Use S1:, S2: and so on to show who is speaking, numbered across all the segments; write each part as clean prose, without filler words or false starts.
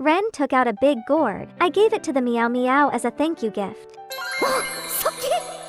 S1: Ren took out a big gourd. I gave it to the Miao Miao as a thank you gift.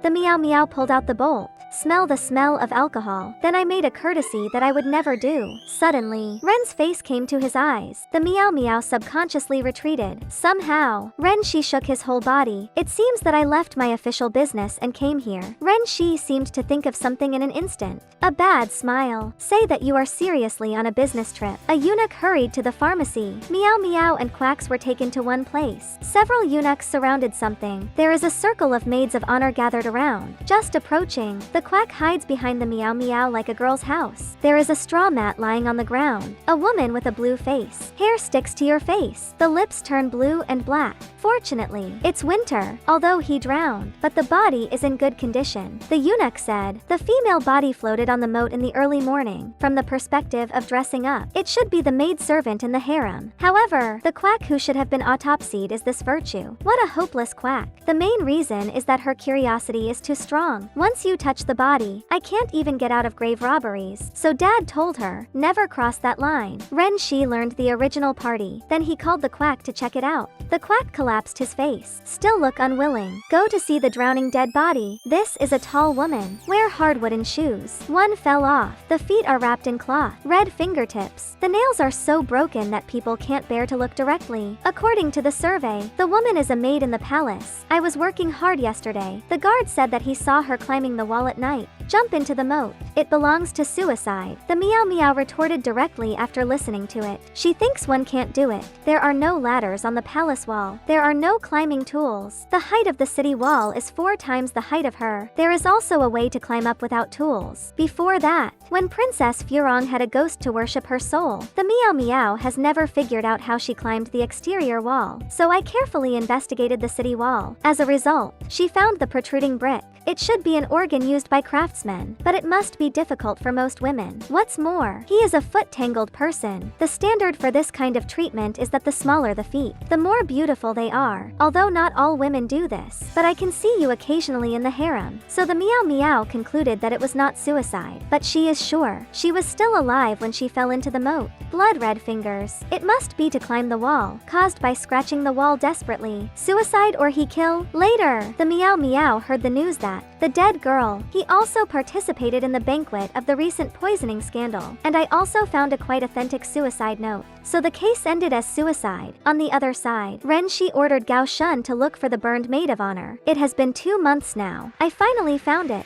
S1: The Miao Miao pulled out the bolt. Smell the smell of alcohol. Then I made a courtesy that I would never do. Suddenly, Ren's face came to his eyes. The Miao Miao subconsciously retreated. Somehow, Ren Shi shook his whole body. It seems that I left my official business and came here. Ren Shi seemed to think of something in an instant. A bad smile. Say that you are seriously on a business trip. A eunuch hurried to the pharmacy. Miao Miao and quacks were taken to one place. Several eunuchs surrounded something. There is a circle of maids of honor gathered around. Just approaching, the quack hides behind the Miao Miao like a girl's house. There is a straw mat lying on the ground. A woman with a blue face. Hair sticks to your face. The lips turn blue and black. Fortunately, it's winter, although he drowned, but the body is in good condition. The eunuch said, the female body floated on the moat in the early morning. From the perspective of dressing up, it should be the maidservant in the harem. However, the quack who should have been autopsied is this virtue. What a hopeless quack. The main reason is that her curiosity is too strong. Once you touch the body, I can't even get out of grave robberies. So dad told her, never cross that line. Ren Shi learned the original party. Then he called the quack to check it out. The quack collapsed his face. Still look unwilling. Go to see the drowning dead body. This is a tall woman. Wear hard wooden shoes. One fell off. The feet are wrapped in cloth. Red fingertips. The nails are so broken that people can't bear to look directly. According to the survey, the woman is a maid in the palace. I was working hard yesterday. The guard said that he saw her climbing the wall at night. Jump into the moat. It belongs to suicide. The Miao Miao retorted directly after listening to it. She thinks one can't do it. There are no ladders on the palace wall. There are no climbing tools. The height of the city wall is 4 times the height of her. There is also a way to climb up without tools. Before that, when Princess Furong had a ghost to worship her soul, the Miao Miao has never figured out how she climbed the exterior wall. So I carefully investigated the city wall. As a result, she found the protruding brick. It should be an organ used by craftsmen, but it must be difficult for most women. What's more, he is a foot-tangled person. The standard for this kind of treatment is that the smaller the feet, the more beautiful they are. Although not all women do this, but I can see you occasionally in the harem. So the Miao Miao concluded that it was not suicide, but she is sure. She was still alive when she fell into the moat. Blood red fingers. It must be to climb the wall, caused by scratching the wall desperately. Suicide or he kill? Later, the Miao Miao heard the news that the dead girl, he also participated in the banquet of the recent poisoning scandal, and I also found a quite authentic suicide note. So the case ended as suicide. On the other side, Ren Shi ordered Gao Shun to look for the burned maid of honor. It has been 2 months now. I finally found it.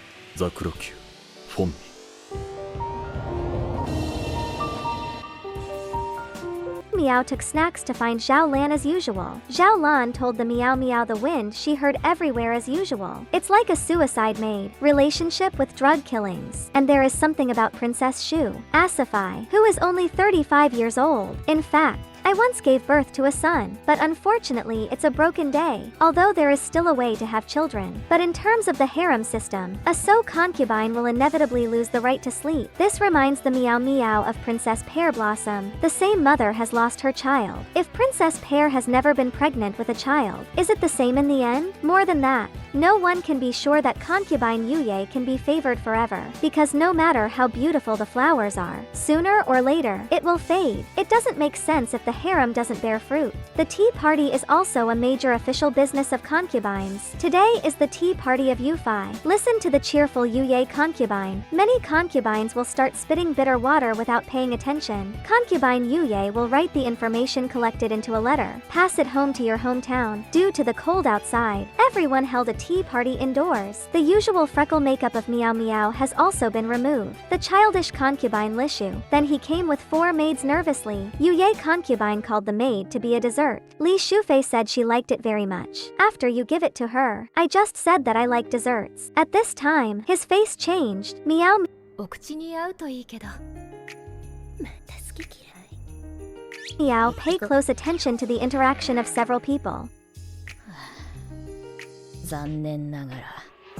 S1: Miao took snacks to find Zhao Lan as usual. Zhao Lan told the Miao Miao the wind she heard everywhere as usual. It's like a suicide maid. Relationship with drug killings. And there is something about Princess Shu, Asifai, who is only 35 years old. In fact, I once gave birth to a son, but unfortunately it's a broken day, although there is still a way to have children. But in terms of the harem system, a concubine will inevitably lose the right to sleep. This reminds the Miao Miao of Princess Pear Blossom. The same mother has lost her child. If Princess Pear has never been pregnant with a child, is it the same in the end? More than that, no one can be sure that concubine Yuye can be favored forever, because no matter how beautiful the flowers are, sooner or later, it will fade. It doesn't make sense if the harem doesn't bear fruit. The tea party is also a major official business of concubines. Today is the tea party of Yufei. Listen to the cheerful Yuye concubine. Many concubines will start spitting bitter water without paying attention. Concubine Yuye will write the information collected into a letter, pass it home to your hometown. Due to the cold outside, everyone held a tea party indoors. The usual freckle makeup of Miao Miao has also been removed. The childish concubine Lishu. Then he came with 4 maids nervously. Yuye concubine called the maid to be a dessert. Li Shufei said she liked it very much. After you give it to her, I just said that I like desserts. At this time, his face changed. Miao Miao pay close attention to the interaction of several people.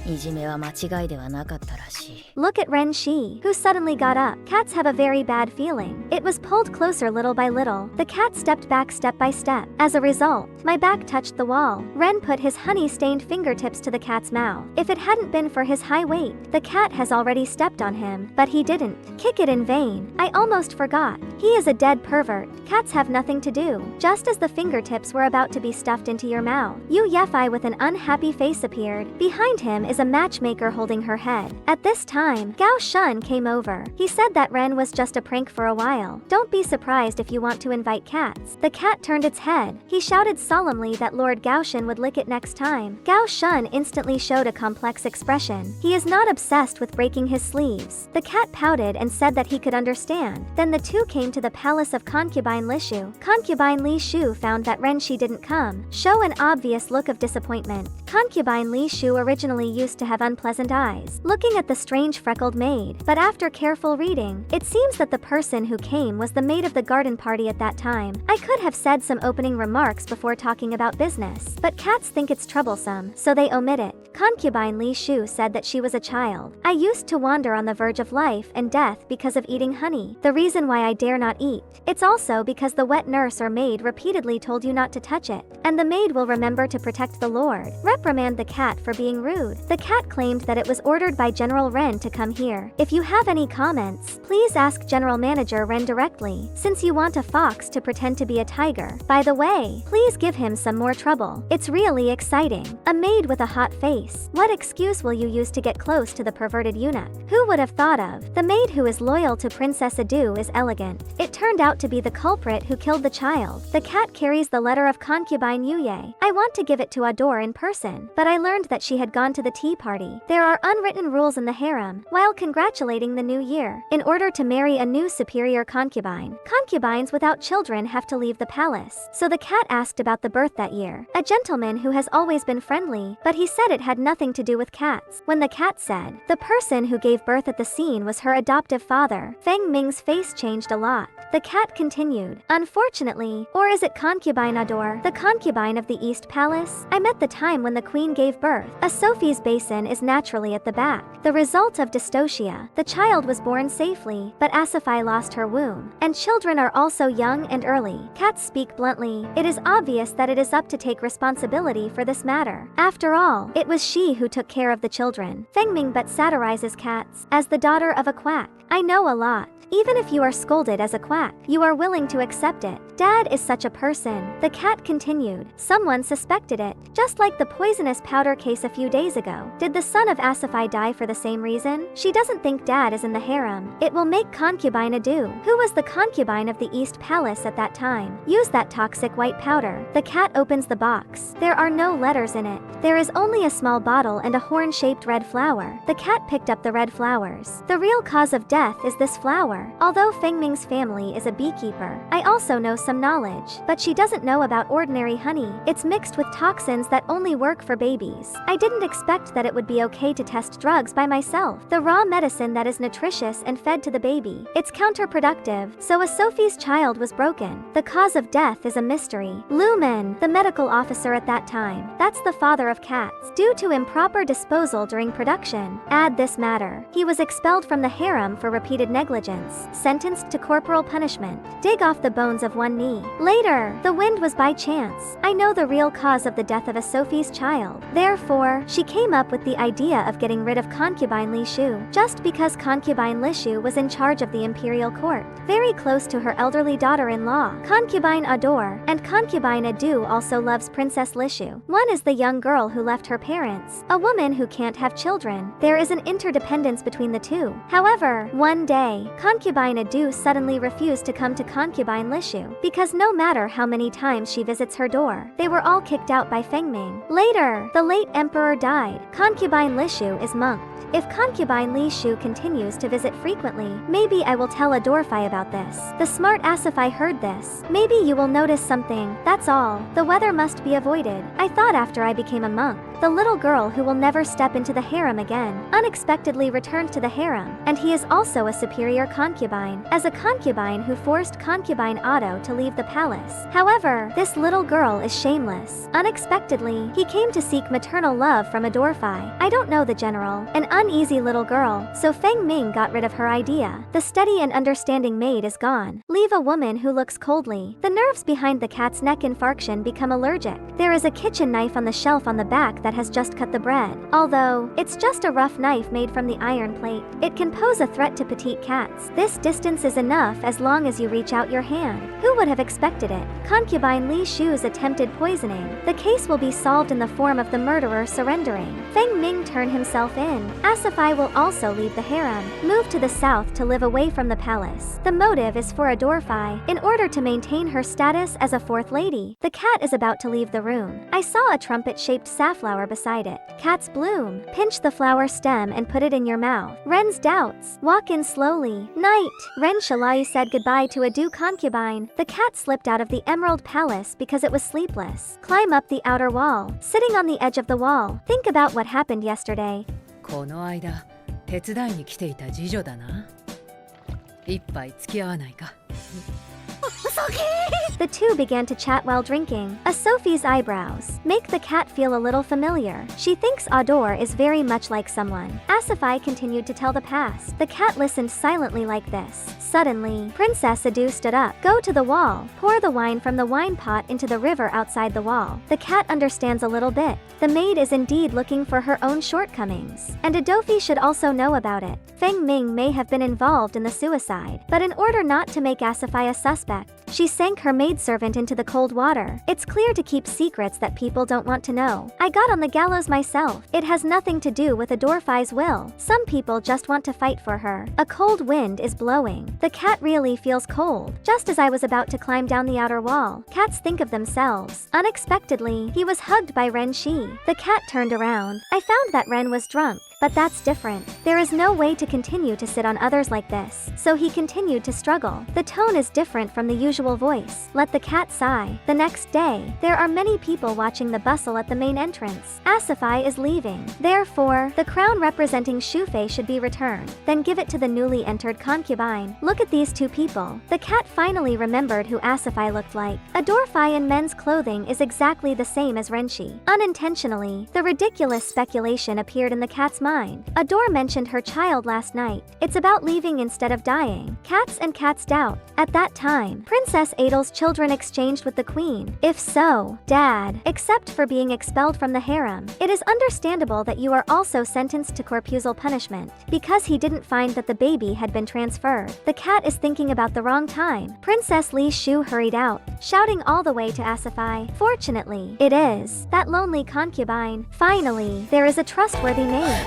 S2: いじめは間違いではなかったらしい。
S1: Look at Ren Shi, who suddenly got up. Cats have a very bad feeling. It was pulled closer little by little. The cat stepped back step by step. As a result, my back touched the wall. Ren put his honey-stained fingertips to the cat's mouth. If it hadn't been for his high weight, the cat has already stepped on him, but he didn't. Kick it in vain. I almost forgot. He is a dead pervert. Cats have nothing to do. Just as the fingertips were about to be stuffed into your mouth, Yu Yefei with an unhappy face appeared. Behind him is a matchmaker holding her head. At this time, Gao Shun came over. He said that Ren was just a prank for a while. Don't be surprised if you want to invite cats. The cat turned its head. He shouted solemnly that Lord Gao Shun would lick it next time. Gao Shun instantly showed a complex expression. He is not obsessed with breaking his sleeves. The cat pouted and said that he could understand. Then the two came to the palace of concubine Li Shu. Concubine Li Shu found that Ren Shi didn't come. Show an obvious look of disappointment. Concubine Li Shu originally used to have unpleasant eyes, looking at the strange freckled maid, but after careful reading, it seems that the person who came was the maid of the garden party at that time. I could have said some opening remarks before talking about business, but cats think it's troublesome, so they omit it. Concubine Li Shu said that she was a child. I used to wander on the verge of life and death because of eating honey. The reason why I dare not eat. It's also because the wet nurse or maid repeatedly told you not to touch it, and the maid will remember to protect the Lord. Reprimand the cat for being rude. The cat claimed that it was ordered by General Ren to come here. If you have any comments, please ask General Manager Ren directly, since you want a fox to pretend to be a tiger. By the way, please give him some more trouble. It's really exciting. A maid with a hot face. What excuse will you use to get close to the perverted eunuch? Who would have thought of? The maid who is loyal to Princess Adu is elegant. It turned out to be the culprit who killed the child. The cat carries the letter of concubine Yuye. I want to give it to Adore in person, but I learned that she had gone to the tea party. There are unwritten rules in the harem. While congratulating the new year, in order to marry a new superior concubine, concubines without children have to leave the palace. So the cat asked about the birth that year. A gentleman who has always been friendly, but he said it had nothing to do with cats. When the cat said, the person who gave birth at the scene was her adoptive father, Feng Ming's face changed a lot. The cat continued, unfortunately, or is it concubine Adore, the concubine of the East Palace? I met the time when the queen gave birth. A Sophie's basin is naturally at the back. The result of dystocia. The child was born safely, but Asafai lost her womb. And children are also young and early. Cats speak bluntly. It is obvious that it is up to take responsibility for this matter. After all, it was she who took care of the children. Feng Ming but satirizes cats as the daughter of a quack. I know a lot. Even if you are scolded as a quack, you are willing to accept it. Dad is such a person. The cat continued. Someone suspected it. Just like the poisonous powder case a few days ago. Did the son of Asafai die for the same reason? She doesn't think Dad is in the harem. It will make concubine Adu, who was the concubine of the East Palace at that time, use that toxic white powder. The cat opens the box. There are no letters in it. There is only a small bottle and a horn-shaped red flower. The cat picked up the red flowers. The real cause of death is this flower. Although Feng Ming's family is a beekeeper, I also know some knowledge, but she doesn't know about ordinary honey. It's mixed with toxins that only work for babies. I didn't expect that it would be okay to test drugs by myself. The raw medicine that is nutritious and fed to the baby. It's counterproductive, so a Sophie's child was broken. The cause of death is a mystery. Lumen, the medical officer at that time, that's the father of cats. Due to improper disposal during production, add this matter. He was expelled from the harem for repeated negligence. Sentenced to corporal punishment. Dig off the bones of one knee. Later, the wind was by chance. I know the real cause of the death of a Sophie's child. Therefore, she came up with the idea of getting rid of concubine Li Shu, just because concubine Li Shu was in charge of the imperial court, very close to her elderly daughter-in-law, concubine Adore, and concubine Adu also loves Princess Li Shu. One is the young girl who left her parents, a woman who can't have children. There is an interdependence between the two. However, one day, concubine Adu suddenly refused to come to concubine Li Shu, because no matter how many times she visits her door, they were all kicked out by Feng Ming. Later, the late emperor died. Concubine Li Shu is monked. If concubine Li Shu continues to visit frequently, maybe I will tell Adorfai about this. The smart Asafai heard this. Maybe you will notice something, that's all. The weather must be avoided. I thought after I became a monk, the little girl who will never step into the harem again, unexpectedly returned to the harem, and he is also a superior concubine, as a concubine who forced concubine Otto to leave the palace. However, this little girl is shameless. Unexpectedly, he came to seek maternal love from a Dorfi. I don't know the general, an uneasy little girl, so Feng Ming got rid of her idea. The steady and understanding maid is gone. Leave a woman who looks coldly. The nerves behind the cat's neck infarction become allergic. There is a kitchen knife on the shelf on the back that has just cut the bread. Although, it's just a rough knife made from the iron plate, it can pose a threat to petite cats. This distance is enough as long as you reach out your hand. Who would have expected it? Concubine Li Shu's attempted poisoning. The case will be solved in the form of the murderer surrendering. Feng Ming turn himself in. Asifai will also leave the harem, move to the south to live away from the palace. The motive is for a Dorfi, in order to maintain her status as a fourth lady. The cat is about to leave the room. I saw a trumpet-shaped safflower beside it. Cat's bloom. Pinch the flower stem and put it in your mouth. Ren's doubts. Walk in slowly. Night. Ren Shalai said goodbye to a due concubine. The cat slipped out of the Emerald Palace because it was sleepless. Climb up the outer wall. Sitting on the edge of the wall. Think about what happened yesterday.
S3: この間手伝いに来ていた次女だな。一杯付き合わないか。
S1: The two began to chat while drinking. A Sophie's eyebrows make the cat feel a little familiar. She thinks Ador is very much like someone. Asifai continued to tell the past. The cat listened silently like this. Suddenly, Princess Adu stood up. Go to the wall. Pour the wine from the wine pot into the river outside the wall. The cat understands a little bit. The maid is indeed looking for her own shortcomings, and Adofi should also know about it. Feng Ming may have been involved in the suicide, but in order not to make Asifai a suspect, she sank her maidservant into the cold water. It's clear to keep secrets that people don't want to know. I got on the gallows myself. It has nothing to do with Adorfi's will. Some people just want to fight for her. A cold wind is blowing. The cat really feels cold. Just as I was about to climb down the outer wall, cats think of themselves. Unexpectedly, he was hugged by Ren Shi. The cat turned around. I found that Ren was drunk. But that's different. There is no way to continue to sit on others like this, so he continued to struggle. The tone is different from the usual voice. Let the cat sigh. The next day, there are many people watching the bustle at the main entrance. Asifai is leaving. Therefore, the crown representing Shufei should be returned. Then give it to the newly entered concubine. Look at these two people. The cat finally remembered who Asifai looked like. Adorfi in men's clothing is exactly the same as Renshi. Unintentionally, the ridiculous speculation appeared in the cat's mind. Ador mentioned her child last night. It's about leaving instead of dying. Cats and cats doubt. At that time, Princess Adel's children exchanged with the queen. If so, Dad, except for being expelled from the harem, it is understandable that you are also sentenced to corpusal punishment, because he didn't find that the baby had been transferred. The cat is thinking about the wrong time. Princess Li Shu hurried out, shouting all the way to Asifai. Fortunately, it is that lonely concubine. Finally, there is a trustworthy maid.